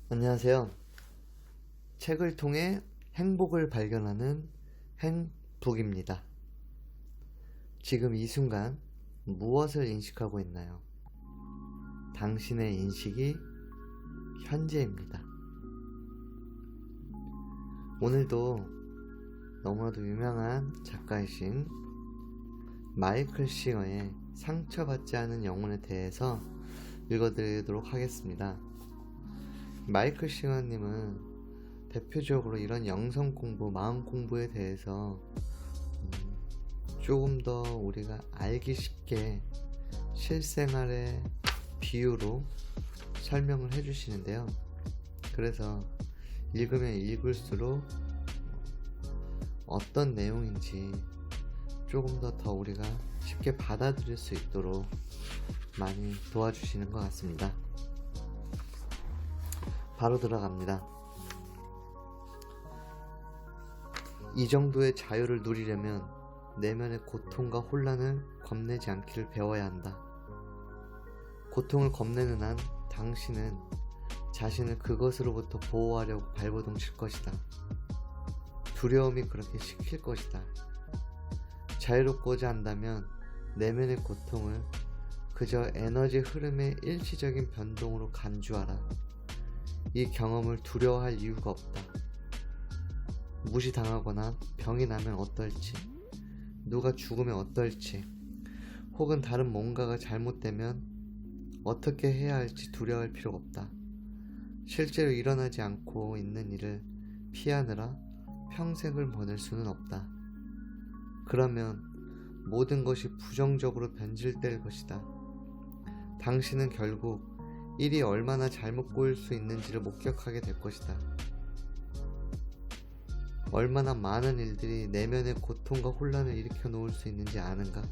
안녕하세요. 책을 통해 행복을 발견하는 행북입니다. 지금 이 순간 무엇을 인식하고 있나요? 당신의 인식이 현재입니다. 오늘도 너무나도 유명한 작가이신 마이클 싱어의 상처받지 않은 영혼에 대해서 읽어드리도록 하겠습니다. 마이클 싱어님은 대표적으로 이런 영성 공부, 마음 공부에 대해서 조금 더 우리가 알기 쉽게 실생활의 비유로 설명을 해주시는데요. 그래서 읽으면 읽을수록 어떤 내용인지 조금 더 우리가 쉽게 받아들일 수 있도록 많이 도와주시는 것 같습니다. 바로 들어갑니다. 이 정도의 자유를 누리려면 내면의 고통과 혼란을 겁내지 않기를 배워야 한다. 고통을 겁내는 한 당신은 자신을 그것으로부터 보호하려고 발버둥 칠 것이다. 두려움이 그렇게 시킬 것이다. 자유롭고자 한다면 내면의 고통을 그저 에너지 흐름의 일시적인 변동으로 간주하라. 이 경험을 두려워할 이유가 없다. 무시당하거나 병이 나면 어떨지, 누가 죽으면 어떨지, 혹은 다른 뭔가가 잘못되면 어떻게 해야 할지 두려워할 필요가 없다. 실제로 일어나지 않고 있는 일을 피하느라 평생을 보낼 수는 없다. 그러면 모든 것이 부정적으로 변질될 것이다. 당신은 결국 일이 얼마나 잘못 보일 수 있는지를 목격하게 될 것이다. 얼마나 많은 일들이 내면의 고통과 혼란을 일으켜 놓을 수 있는지 아는가?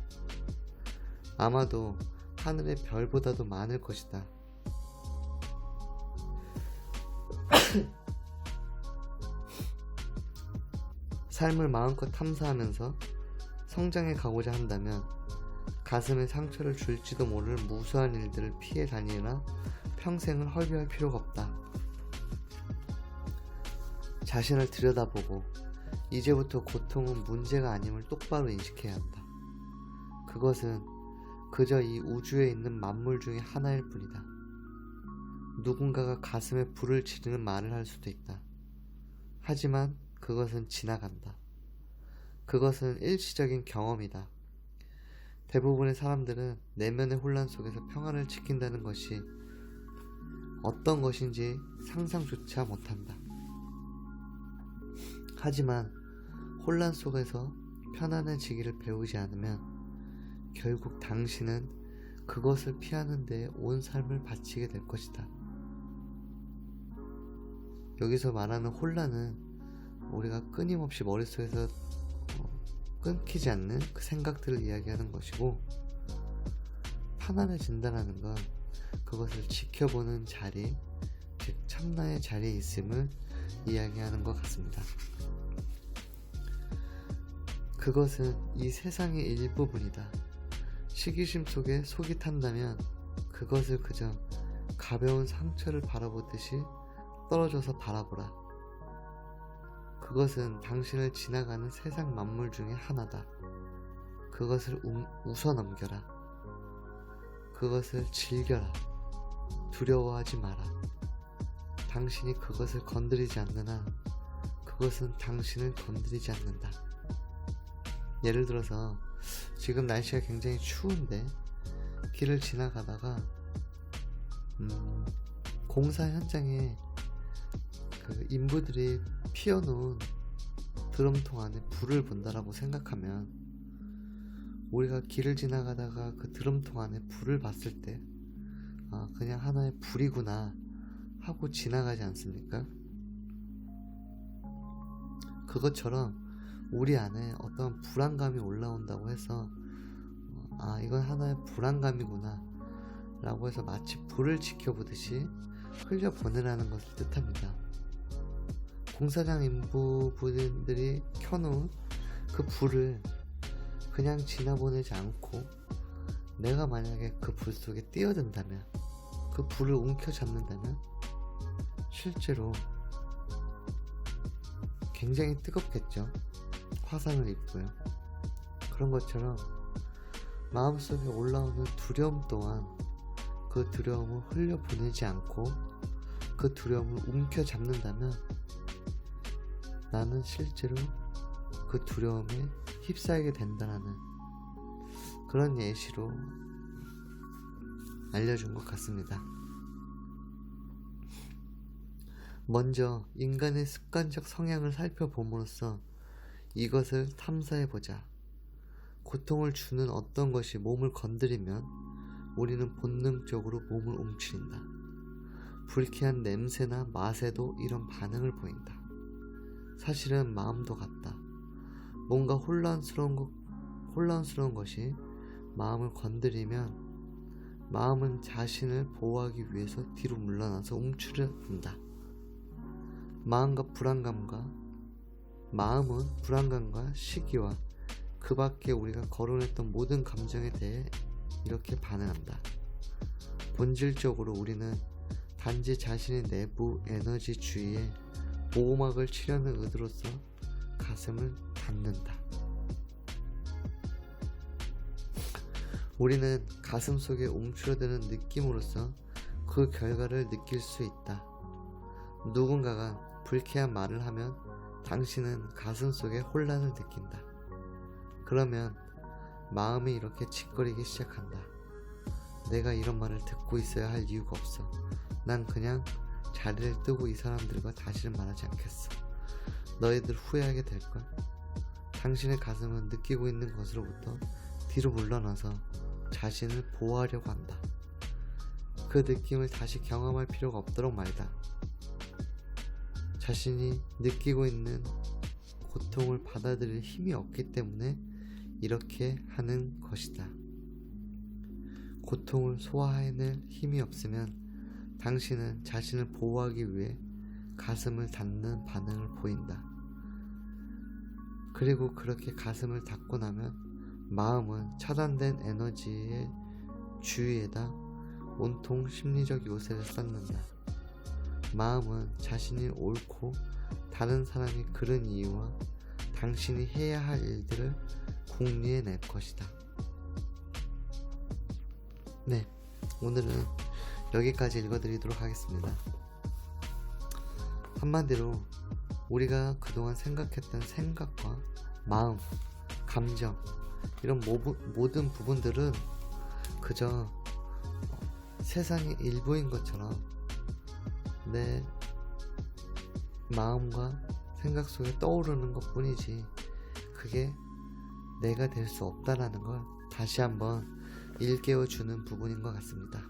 아마도 하늘의 별보다도 많을 것이다. 삶을 마음껏 탐사하면서 성장해 가고자 한다면 가슴에 상처를 줄지도 모를 무수한 일들을 피해 다니느라 평생을 허비할 필요가 없다. 자신을 들여다보고 이제부터 고통은 문제가 아님을 똑바로 인식해야 한다. 그것은 그저 이 우주에 있는 만물 중에 하나일 뿐이다. 누군가가 가슴에 불을 지르는 말을 할 수도 있다. 하지만 그것은 지나간다. 그것은 일시적인 경험이다. 대부분의 사람들은 내면의 혼란 속에서 평안을 지킨다는 것이 어떤 것인지 상상조차 못한다. 하지만 혼란 속에서 편안해지기를 배우지 않으면 결국 당신은 그것을 피하는 데 온 삶을 바치게 될 것이다. 여기서 말하는 혼란은 우리가 끊임없이 머릿속에서 끊기지 않는 그 생각들을 이야기하는 것이고, 편안해진다는 건 그것을 지켜보는 자리, 즉 참나의 자리에 있음을 이야기하는 것 같습니다. 그것은 이 세상의 일부분이다. 시기심 속에 속이 탄다면 그것을 그저 가벼운 상처를 바라보듯이 떨어져서 바라보라. 그것은 당신을 지나가는 세상 만물 중에 하나다. 그것을 웃어 넘겨라. 그것을 즐겨라. 두려워하지 마라. 당신이 그것을 건드리지 않는 한 그것은 당신을 건드리지 않는다. 예를 들어서 지금 날씨가 굉장히 추운데 길을 지나가다가 공사 현장에 그 인부들이 피워놓은 드럼통 안에 불을 본다라고 생각하면, 우리가 길을 지나가다가 그 드럼통 안에 불을 봤을 때 그냥 하나의 불이구나 하고 지나가지 않습니까? 그것처럼 우리 안에 어떤 불안감이 올라온다고 해서 이건 하나의 불안감이구나 라고 해서 마치 불을 지켜보듯이 흘려보내라는 것을 뜻합니다. 공사장 인부분들이 켜놓은 그 불을 그냥 지나보내지 않고 내가 만약에 그 불 속에 뛰어든다면, 그 불을 움켜잡는다면 실제로 굉장히 뜨겁겠죠. 화상을 입고요. 그런 것처럼 마음속에 올라오는 두려움 또한 그 두려움을 흘려보내지 않고 그 두려움을 움켜잡는다면 나는 실제로 그 두려움에 휩싸이게 된다는 그런 예시로 알려준 것 같습니다. 먼저 인간의 습관적 성향을 살펴봄으로써 이것을 탐사해보자. 고통을 주는 어떤 것이 몸을 건드리면 우리는 본능적으로 몸을 움츠린다. 불쾌한 냄새나 맛에도 이런 반응을 보인다. 사실은 마음도 같다. 뭔가 혼란스러운 것이 마음을 건드리면 마음은 자신을 보호하기 위해서 뒤로 물러나서 움츠린다. 마음은 불안감과 시기와 그 밖에 우리가 거론했던 모든 감정에 대해 이렇게 반응한다. 본질적으로 우리는 단지 자신의 내부 에너지 주위에 보호막을 치려는 의도로서 가슴을 닫는다. 우리는 가슴 속에 움츠러드는 느낌으로써 그 결과를 느낄 수 있다. 누군가가 불쾌한 말을 하면 당신은 가슴 속에 혼란을 느낀다. 그러면 마음이 이렇게 짓거리기 시작한다. 내가 이런 말을 듣고 있어야 할 이유가 없어. 난 그냥 자리를 뜨고 이 사람들과 다시는 말하지 않겠어. 너희들 후회하게 될걸. 당신의 가슴은 느끼고 있는 것으로부터 뒤로 물러나서 자신을 보호하려고 한다. 그 느낌을 다시 경험할 필요가 없도록 말이다. 자신이 느끼고 있는 고통을 받아들일 힘이 없기 때문에 이렇게 하는 것이다. 고통을 소화해낼 힘이 없으면 당신은 자신을 보호하기 위해 가슴을 닫는 반응을 보인다. 그리고 그렇게 가슴을 닫고 나면 마음은 차단된 에너지의 주위에다 온통 심리적 요새를 쌓는다. 마음은 자신이 옳고 다른 사람이 그른 이유와 당신이 해야 할 일들을 궁리해 낼 것이다. 네, 오늘은 여기까지 읽어드리도록 하겠습니다. 한마디로 우리가 그동안 생각했던 생각과 마음, 감정 이런 모든 부분들은 그저 세상의 일부인 것처럼 내 마음과 생각 속에 떠오르는 것 뿐이지 그게 내가 될 수 없다라는 걸 다시 한번 일깨워주는 부분인 것 같습니다.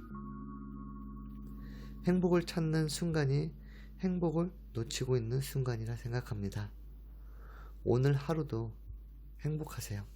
행복을 찾는 순간이 행복을 놓치고 있는 순간이라 생각합니다. 오늘 하루도 행복하세요.